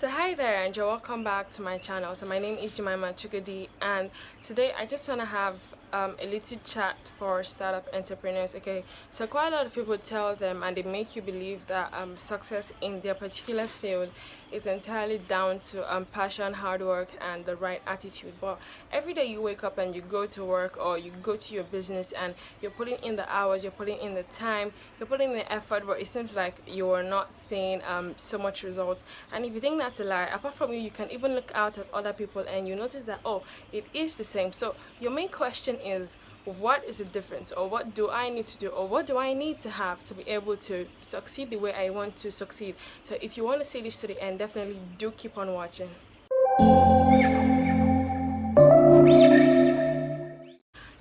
So hi there and you're welcome back to my channel. So my name is Jemimahchukwudi, and today I just want to have a little chat for startup entrepreneurs. Okay, so quite a lot of people tell them and they make you believe that success in their particular field is entirely down to passion, hard work, and the right attitude. But every day you wake up and you go to work or you go to your business and you're putting in the hours, you're putting in the time, you're putting in the effort, but it seems like you are not seeing so much results. And if you think that's a lie, apart from you can even look out at other people and you notice that, oh, it is the same. So your main question is, what is the difference, or what do I need to do, or what do I need to have to be able to succeed the way I want to succeed? So if you want to see this to the end, definitely do keep on watching.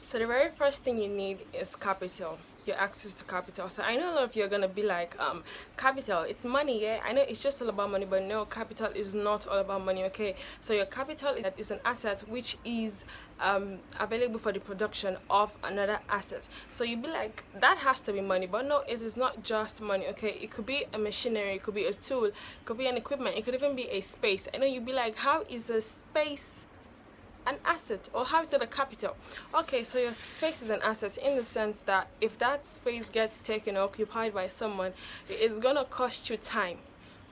So the very first thing you need is capital, your access to capital. So I know a lot of you are gonna be like, capital, it's money, yeah. I know it's just all about money, but no, capital is not all about money. Okay, so your capital is an asset which is available for the production of another asset. So you'd be like, that has to be money, but no, it is not just money. Okay, it could be a machinery, it could be a tool, it could be an equipment, it could even be a space. I know you'd be like, how is a space an asset, or how is it a capital? Okay, so your space is an asset in the sense that if that space gets taken or occupied by someone, it is gonna cost you time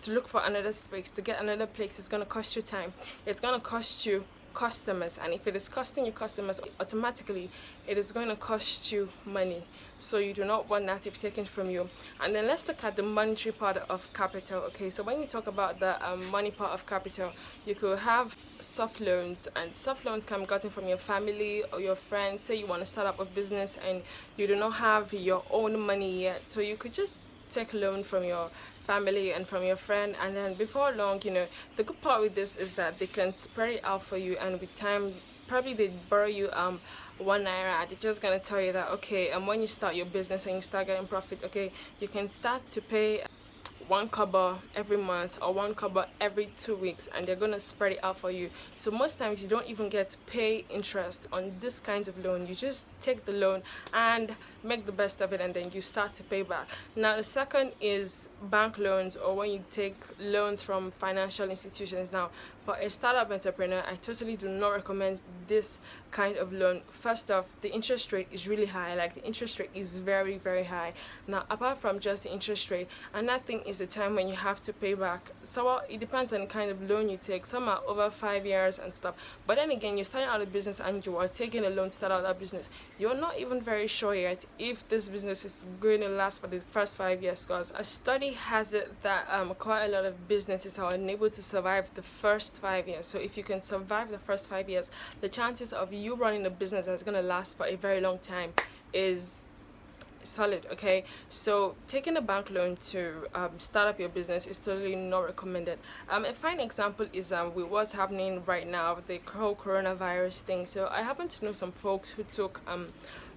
to look for another space, to get another place. It's gonna cost you time, it's gonna cost you customers, and if it is costing you customers, automatically it is going to cost you money. So you do not want that to be taken from you. And then let's look at the monetary part of capital. Okay, so when you talk about the money part of capital, you could have soft loans, and soft loans can be gotten from your family or your friends. Say you want to start up a business and you do not have your own money yet, so you could just take a loan from your family and from your friend, and then before long, you know, the good part with this is that they can spread it out for you, and with time probably they borrow you ₦1. They're just gonna tell you that, okay, and when you start your business and you start getting profit, okay, you can start to pay ₦1 every month or ₦1 every 2 weeks, and they're gonna spread it out for you. So most times you don't even get to pay interest on this kind of loan. You just take the loan and make the best of it, and then you start to pay back. Now the second is bank loans, or when you take loans from financial institutions. Now for a startup entrepreneur, I totally do not recommend this kind of loan. First off, the interest rate is really high. Like, the interest rate is very, very high. Now apart from just the interest rate, another thing is the time when you have to pay back. So it depends on the kind of loan you take. Some are over 5 years and stuff, but then again, you're starting out a business and you are taking a loan to start out that business. You're not even very sure yet if this business is going to last for the first 5 years, because a study has it that quite a lot of businesses are unable to survive the first 5 years. So if you can survive the first 5 years, the chances of you running a business that's going to last for a very long time is solid. Okay, so taking a bank loan to start up your business is totally not recommended. A fine example is with what's happening right now, the whole coronavirus thing. So I happen to know some folks who took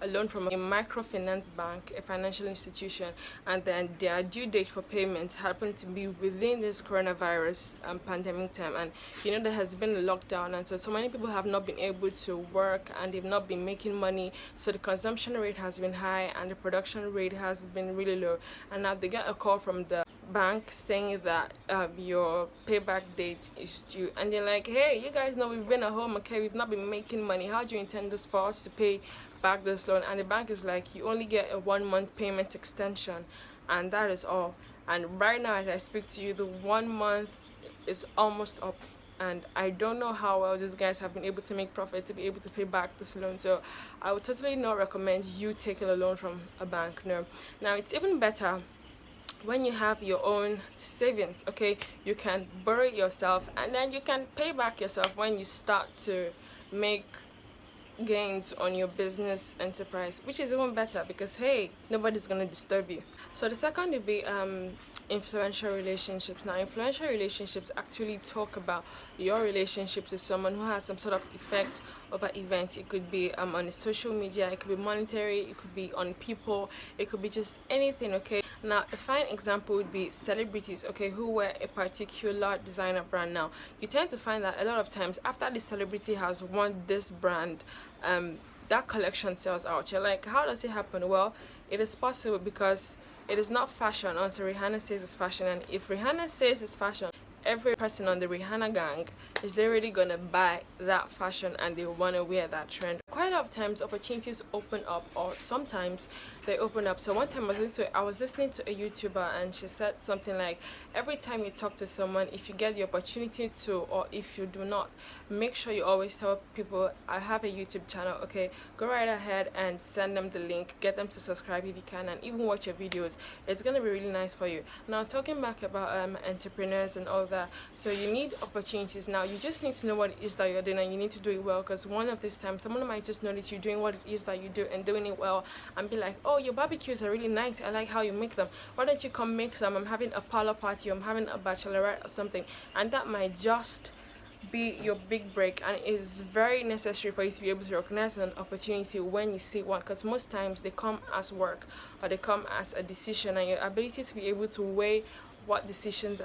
a loan from a microfinance bank, a financial institution, and then their due date for payment happened to be within this coronavirus pandemic time. And you know, there has been a lockdown, and so many people have not been able to work and they've not been making money, so the consumption rate has been high and the production rate has been really low. And now they get a call from the bank saying that your payback date is due, and they're like, hey, you guys know we've been at home, okay, we've not been making money, how do you intend this for us to pay back this loan? And the bank is like, you only get a 1-month payment extension, and that is all. And right now as I speak to you, the 1 month is almost up, and I don't know how well these guys have been able to make profit to be able to pay back this loan. So I would totally not recommend you taking a loan from a bank. No. Now it's even better when you have your own savings. Okay, you can borrow it yourself, and then you can pay back yourself when you start to make gains on your business enterprise, which is even better because, hey, nobody's going to disturb you. So the second would be influential relationships. Now influential relationships actually talk about your relationship to someone who has some sort of effect over events. It could be on social media, it could be monetary, it could be on people, it could be just anything. Okay, now a fine example would be celebrities, okay, who wear a particular designer brand. Now you tend to find that a lot of times after the celebrity has worn this brand, that collection sells out. You're like, how does it happen? Well, it is possible because it is not fashion until Rihanna says it's fashion, and if Rihanna says it's fashion, every person on the Rihanna gang is literally gonna buy that fashion and they wanna wear that trend. Quite a lot of times opportunities open up, or sometimes they open up. So one time I was listening to a YouTuber and she said something like, every time you talk to someone, if you get the opportunity to, or if you do not, make sure you always tell people, I have a YouTube channel, okay, go right ahead and send them the link, get them to subscribe if you can, and even watch your videos. It's gonna be really nice for you. Now talking back about entrepreneurs and all that, so you need opportunities. Now you just need to know what it is that you're doing and you need to do it well, because one of these times someone might just notice you doing what it is that you do and doing it well and be like, oh, your barbecues are really nice, I like how you make them, why don't you come make some? I'm having a parlor party, I'm having a bachelorette or something. And that might just be your big break, and it is very necessary for you to be able to recognize an opportunity when you see one, because most times they come as work or they come as a decision, and your ability to be able to weigh what decisions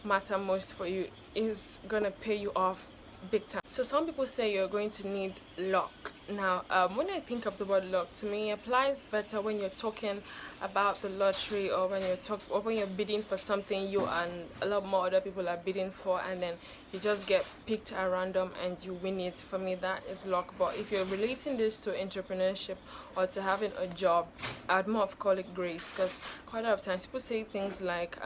matter most for you is gonna pay you off big time. So some people say you're going to need luck. Now when I think of the word luck, to me it applies better when you're talking about the lottery, or when you're bidding for something you and a lot more other people are bidding for, and then you just get picked at random and you win it. For me, that is luck. But if you're relating this to entrepreneurship or to having a job, I'd more of call it grace, because quite a lot of times people say things like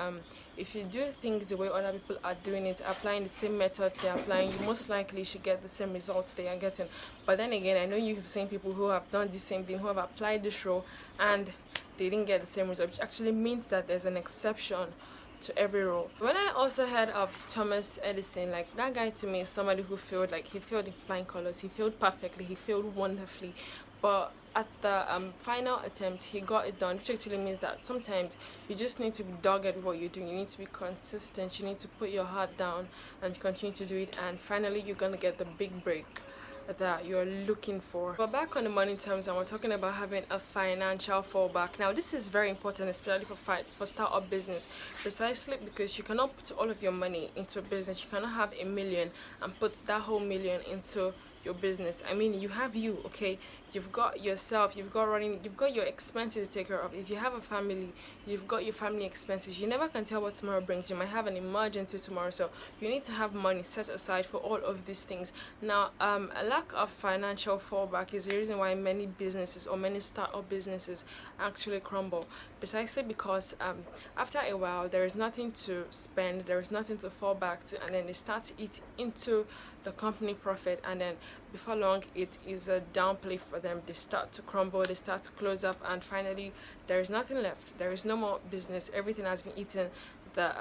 if you do things the way other people are doing it, applying the same methods they're applying, you most likely should get the same results they are getting. But then again, I know you've seen people who have done the same thing, who have applied this role and they didn't get the same result, which actually means that there's an exception to every role. When I also heard of Thomas Edison, like that guy to me is somebody who failed, like he failed in flying colors, he failed perfectly, he failed wonderfully, but at the final attempt he got it done, which actually means that sometimes you just need to be dogged at what you're doing, you need to be consistent, you need to put your heart down and continue to do it, and finally you're gonna get the big break that you're looking for. But back on the money terms, and we're talking about having a financial fallback. Now this is very important, especially for startup business, precisely because you cannot put all of your money into a business. You cannot have $1 million and put that whole million into your business. I mean, you have you, okay, you've got yourself, you've got your expenses to take care of. If you have a family, you've got your family expenses. You never can tell what tomorrow brings. You might have an emergency tomorrow, so you need to have money set aside for all of these things. Now a lack of financial fallback is the reason why many businesses or many startup businesses actually crumble, precisely because after a while there is nothing to spend, there is nothing to fall back to, and then they start to eat into the company profit, and then before long it is a downplay for them. They start to crumble, they start to close up, and finally there is nothing left. There is no more business. Everything has been eaten, the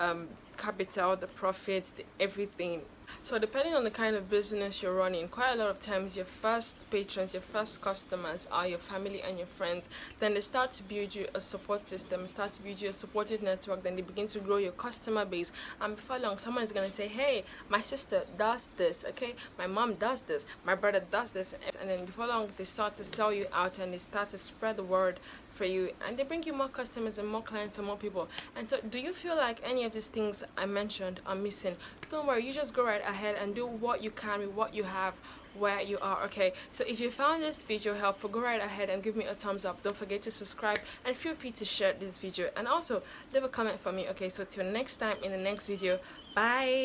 capital, the profits, everything. So depending on the kind of business you're running, quite a lot of times your first patrons, your first customers are your family and your friends. Then they start to build you a support system, start to build you a supportive network, then they begin to grow your customer base, and before long someone is going to say, hey, my sister does this, okay, my mom does this, my brother does this, and then before long they start to sell you out and they start to spread the word for you, and they bring you more customers and more clients and more people. And so do you feel like any of these things I mentioned are missing? Don't worry, you just go right ahead and do what you can with what you have where you are. Okay, so if you found this video helpful, go right ahead and give me a thumbs up. Don't forget to subscribe and feel free to share this video, and also leave a comment for me. Okay, so till next time in the next video, bye.